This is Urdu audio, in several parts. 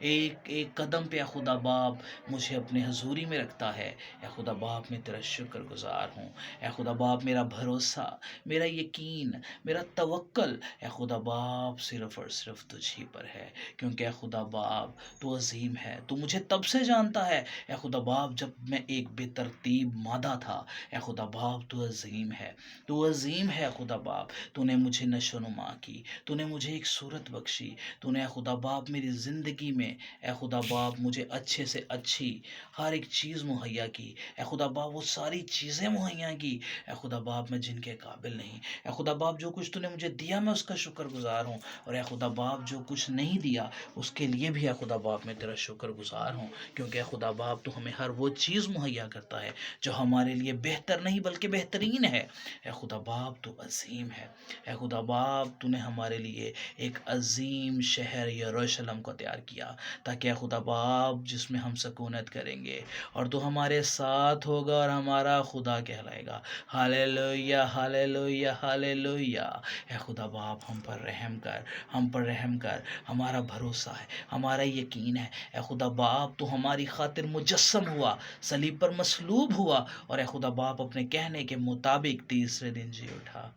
ایک ایک قدم پہ اے خدا باپ مجھے اپنے حضوری میں رکھتا ہے۔ اے خدا باپ میں تیرا شکر گزار ہوں۔ اے خدا باپ میرا بھروسہ، میرا یقین، میرا توکل اے خدا باپ صرف اور صرف تجھ ہی پر ہے، کیونکہ اے خدا باپ تو عظیم ہے، تو مجھے تب سے جانتا ہے اے خدا باپ جب میں ایک بے ترتیب مادہ تھا۔ اے خدا باپ تو عظیم ہے، تو عظیم ہے خدا باپ، تو نے مجھے نشو نما کی، تو نے مجھے ایک صورت بخشی، تو نے اے خدا باپ میری زندگی میں اے خدا باپ مجھے اچھے سے اچھی ہر ایک چیز مہیا کی۔ اے خدا باپ وہ ساری چیزیں مہیا کی اے خدا باپ میں جن کے قابل نہیں۔ اے خدا باپ جو کچھ تو نے مجھے دیا میں اس کا شکر گزار ہوں، اور اے خدا باپ جو کچھ نہیں دیا اس کے لیے بھی اے خدا باپ میں تیرا شکر گزار ہوں، کیونکہ اے خدا باپ تو ہمیں ہر وہ چیز مہیا کرتا ہے جو ہمارے لیے بہتر نہیں بلکہ بہترین ہے۔ اے خدا باپ تو عظیم ہے۔ اے خدا باپ تو نے ہمارے لیے ایک عظیم شہر یروشلم کو تیار کیا، تاکہ اے خدا باپ جس میں ہم سکونت کریں گے، اور تو ہمارے ساتھ ہوگا اور ہمارا خدا کہلائے گا۔ ہالےلویا ہالےلویا ہالےلویا۔ اے خدا باپ ہم پر رحم کر، ہم پر رحم کر، ہمارا بھروسہ ہے، ہمارا یقین ہے اے خدا باپ تو ہماری خاطر مجسم ہوا، صلیب پر مصلوب ہوا، اور اے خدا باپ اپنے کہنے کے مطابق تیسرے دن جی اٹھا،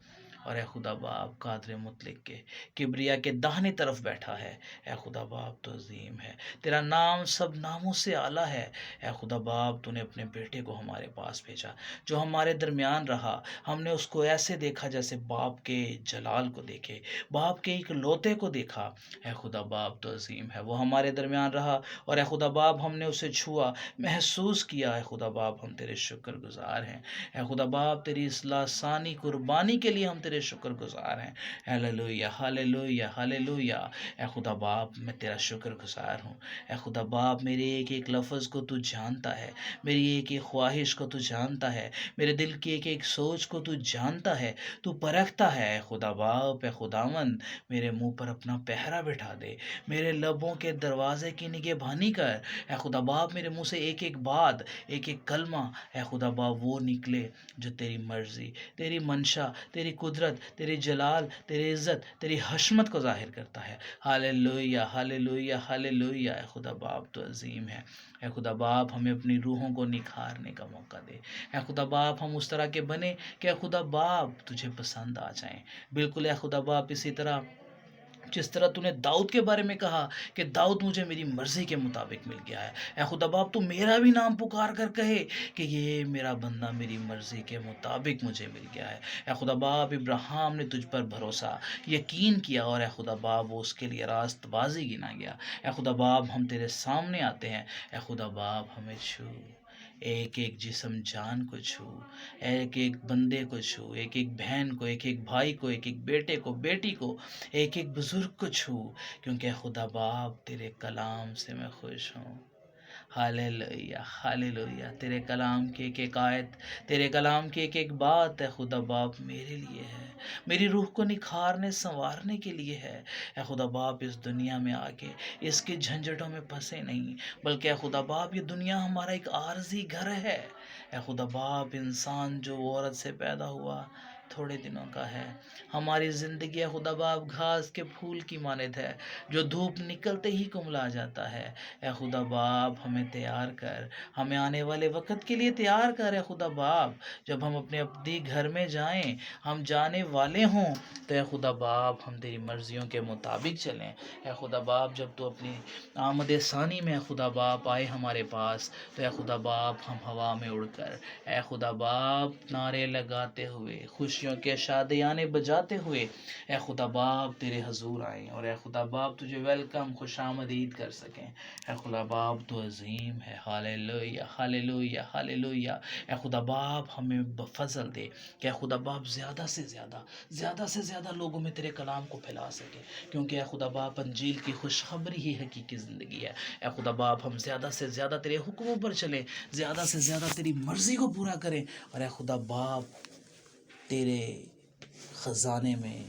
اور اے خدا باپ قادر مطلق کے کبریا کے داہنی طرف بیٹھا ہے۔ اے خدا باپ تو عظیم ہے، تیرا نام سب ناموں سے اعلیٰ ہے۔ اے خدا باپ تو نے اپنے بیٹے کو ہمارے پاس بھیجا جو ہمارے درمیان رہا، ہم نے اس کو ایسے دیکھا جیسے باپ کے جلال کو دیکھے، باپ کے ایک لوتے کو دیکھا۔ اے خدا باپ تو عظیم ہے، وہ ہمارے درمیان رہا، اور اے خدا باپ ہم نے اسے چھوا، محسوس کیا۔ اے خدا باپ ہم تیرے شکر گزار ہیں۔ اے خدا باپ تیری اصلاح ثانی قربانی کے لیے ہم تیرے شکر گزار ہیں۔ ہالےلویا ہالےلویا ہالےلویا۔ اے خدا باپ میں تیرا شکر گزار ہوں۔ اے خدا باپ میرے ایک ایک لفظ کو تو جانتا ہے، میری ایک ایک خواہش کو تو جانتا ہے، میرے دل کی ایک ایک سوچ کو تو جانتا ہے، تو پرکھتا ہے۔ اے خدا باپ اے خداوند میرے منہ پر اپنا پہرا بٹھا دے، میرے لبوں کے دروازے کی نگہبانی کر۔ اے خدا باپ میرے منہ سے ایک ایک بات، ایک ایک کلمہ اے خدا باپ وہ نکلے جو تیری مرضی، تیری منشا، تیری قدرت، تیری جلال، تیری عزت، تیری حشمت کو ظاہر کرتا ہے۔ ہالےلویا ہالےلویا ہالےلویا۔ اے خدا باپ تو عظیم ہے۔ اے خدا باپ ہمیں اپنی روحوں کو نکھارنے کا موقع دے۔ اے خدا باپ ہم اس طرح کے بنے کہ اے خدا باپ تجھے پسند آ جائیں، بالکل اے خدا باپ اسی طرح جس طرح تو نے داؤد کے بارے میں کہا کہ داؤد مجھے میری مرضی کے مطابق مل گیا ہے۔ اے خدا باپ تو میرا بھی نام پکار کر کہے کہ یہ میرا بندہ میری مرضی کے مطابق مجھے مل گیا ہے۔ اے خدا باپ ابراہیم نے تجھ پر بھروسہ یقین کیا، اور اے خدا باپ وہ اس کے لیے راست بازی گنا گیا۔ اے خدا باپ ہم تیرے سامنے آتے ہیں، اے خدا باپ ہمیں چھو، ایک ایک جسم جان کو چھو، ایک ایک بندے کو چھو، ایک ایک بہن کو، ایک ایک بھائی کو، ایک ایک بیٹے کو، بیٹی کو، ایک ایک بزرگ کو چھو، کیونکہ خدا باپ تیرے کلام سے میں خوش ہوں۔ ہالےلویا ہالےلویا۔ تیرے کلام کی ایک ایک آیت، تیرے کلام کی ایک ایک بات اے خدا باپ میرے لیے ہے، میری روح کو نکھارنے سنوارنے کے لیے ہے۔ اے خدا باپ اس دنیا میں آ کے اس کے جھنجھٹوں میں پھنسے نہیں، بلکہ اے خدا باپ یہ دنیا ہمارا ایک عارضی گھر ہے۔ اے خدا باپ انسان جو عورت سے پیدا ہوا تھوڑے دنوں کا ہے، ہماری زندگی اے خدا باپ گھاس کے پھول کی مانند ہے جو دھوپ نکلتے ہی کملا جاتا ہے۔ اے خدا باپ ہمیں تیار کر، ہمیں آنے والے وقت کے لیے تیار کر۔ اے خدا باپ جب ہم اپنے ابدی گھر میں جائیں، ہم جانے والے ہوں، تو اے خدا باپ ہم تیری مرضیوں کے مطابق چلیں۔ اے خدا باپ جب تو اپنی آمد ثانی میں اے خدا باپ آئے ہمارے پاس، تو اے خدا باپ ہم ہوا میں اڑ کر اے خدا باپ نعرے لگاتے ہوئے، خوشیوں کے شادیانے بجاتے ہوئے اے خدا باپ تیرے حضور آئیں، اور اے خدا باپ تجھے ویلکم خوش آمدید کر سکیں۔ اے خدا باپ تو عظیم ہے۔ ہالےلویا ہالےلویا ہالےلویا۔ اے خدا باپ ہمیں فضل دے کہ اے خدا باپ زیادہ سے زیادہ لوگوں میں تیرے کلام کو پھیلا سکے، کیونکہ اے خدا باپ انجیل کی خوشخبری ہی حقیقی زندگی ہے۔ اے خدا باپ ہم زیادہ سے زیادہ تیرے حکموں پر چلیں، زیادہ سے زیادہ تیری مرضی کو پورا کریں، اور اے خدا باپ تیرے خزانے میں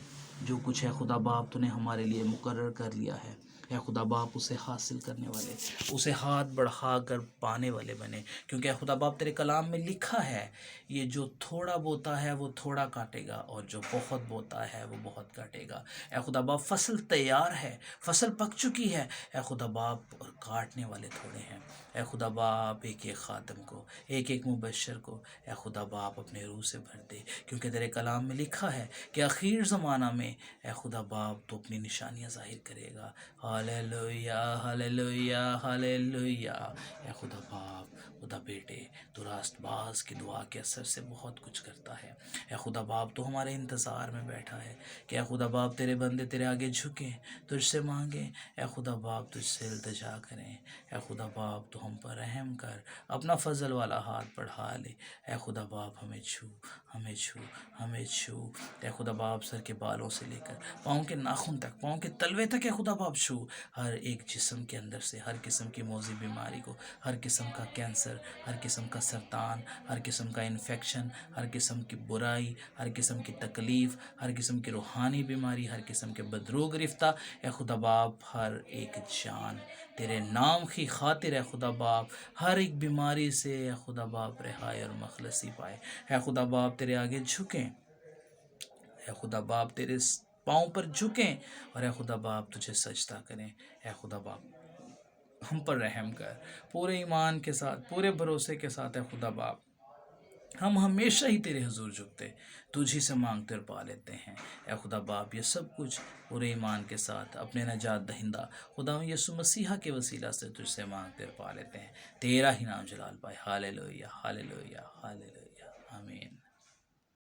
جو کچھ ہے خدا باپ تو نے ہمارے لیے مقرر کر لیا ہے، اے خدا باپ اسے حاصل کرنے والے، اسے ہاتھ بڑھا کر پانے والے بنے، کیونکہ اے خدا باپ تیرے کلام میں لکھا ہے یہ جو تھوڑا بوتا ہے وہ تھوڑا کاٹے گا، اور جو بہت بوتا ہے وہ بہت کاٹے گا۔ اے خدا باپ فصل تیار ہے، فصل پک چکی ہے، اے خدا باپ اور کاٹنے والے تھوڑے ہیں۔ اے خدا باپ ایک ایک خادم کو، ایک ایک مبشر کو اے خدا باپ اپنے روح سے بھر دے، کیونکہ تیرے کلام میں لکھا ہے کہ آخر زمانہ میں اے خدا باپ تو اپنی نشانیاں ظاہر کرے گا۔ Hallelujah hallelujah hallelujah. اے خدا باپ، خدا بیٹے، تو راست باز کی دعا کے اثر سے بہت کچھ کرتا ہے۔ اے خدا باپ تو ہمارے انتظار میں بیٹھا ہے کہ اے خدا باپ تیرے بندے تیرے آگے جھکیں، تجھ سے مانگیں، اے خدا باپ تجھ سے التجا کریں۔ اے خدا باپ تو ہم پر رحم کر، اپنا فضل والا ہاتھ بڑھا لے۔ اے خدا باپ ہمیں چھو، ہمیں چھو، ہمیں چھو۔ اے خدا باپ سر کے بالوں سے لے کر پاؤں کے ناخن تک، پاؤں کے تلوے تک اے خدا باپ چھو، ہر ایک جسم کے اندر سے ہر قسم کی موذی بیماری کو، ہر قسم کا کینسر، ہر قسم کا سرطان، ہر قسم کا انفیکشن، ہر قسم کی برائی، ہر قسم کی تکلیف، ہر قسم کی روحانی بیماری، ہر قسم کے بدروگ گرفتہ اے خدا باپ، ہر ایک جان تیرے نام کی خاطر اے خدا باپ ہر ایک بیماری سے اے خدا باپ رہائی اور مخلصی پائے۔ اے خدا باپ تیرے آگے جھکیں، اے خدا باپ تیرے پاؤں پر جھکیں، اور اے خدا باپ تجھے سجدہ کریں۔ اے خدا باپ ہم پر رحم کر، پورے ایمان کے ساتھ، پورے بھروسے کے ساتھ اے خدا باپ ہم ہمیشہ ہی تیرے حضور جھکتے، تجھ ہی سے مانگتے اور پا لیتے ہیں۔ اے خدا باپ یہ سب کچھ پورے ایمان کے ساتھ اپنے نجات دہندہ خدا یسوع مسیحا کے وسیلہ سے تجھ سے مانگتے اور پا لیتے ہیں، تیرا ہی نام جلال پائے۔ ہاللویہ ہاللویہ ہاللویہ، آمین۔